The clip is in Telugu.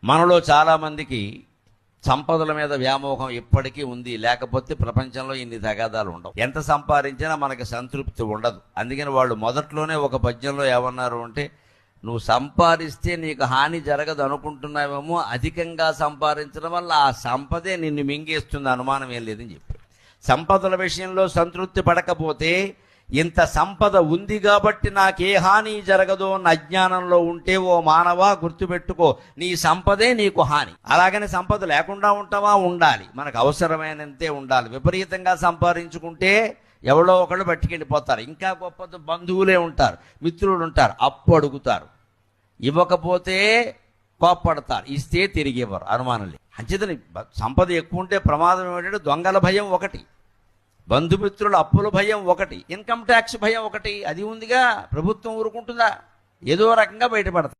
మనలో చాలామందికి సంపదల మీద వ్యామోహం ఇప్పటికీ ఉంది, లేకపోతే ప్రపంచంలో ఇన్ని తగాదాలు ఉండవు. ఎంత సంపాదించినా మనకి సంతృప్తి ఉండదు. అందుకని వాళ్ళు మొదట్లోనే ఒక పద్యంలో ఏమన్నారు అంటే, నువ్వు సంపాదిస్తే నీకు హాని జరగదు అనుకుంటున్నావేమో, అధికంగా సంపాదించడం వల్ల ఆ సంపదే నిన్ను మింగేస్తుంది, అనుమానం ఏం లేదని చెప్పి. సంపదల విషయంలో సంతృప్తి పడకపోతే, ఇంత సంపద ఉంది కాబట్టి నాకే హాని జరగదో అన్న అజ్ఞానంలో ఉంటే ఓ మానవా గుర్తుపెట్టుకో, నీ సంపదే నీకు హాని. అలాగని సంపద లేకుండా ఉంటావా? ఉండాలి, మనకు అవసరమైనంతే ఉండాలి. విపరీతంగా సంపాదించుకుంటే ఎవరో ఒకళ్ళు పట్టుకెళ్ళిపోతారు. ఇంకా గొప్ప బంధువులే ఉంటారు, మిత్రులు ఉంటారు, అప్పు అడుగుతారు, ఇవ్వకపోతే కోప్పడతారు, ఇస్తే తిరిగి ఇవ్వరు, అనుమానం లేదు. అంచేతని సంపద ఎక్కువ ఉంటే ప్రమాదం ఏమిటంటే దొంగల భయం ఒకటి, బంధుమిత్రుల అప్పుల భయం ఒకటి, ఇన్కమ్ ట్యాక్స్ భయం ఒకటి. అది ఉందిగా, ప్రభుత్వం ఊరుకుంటుందా? ఏదో రకంగా బయటపడతారు.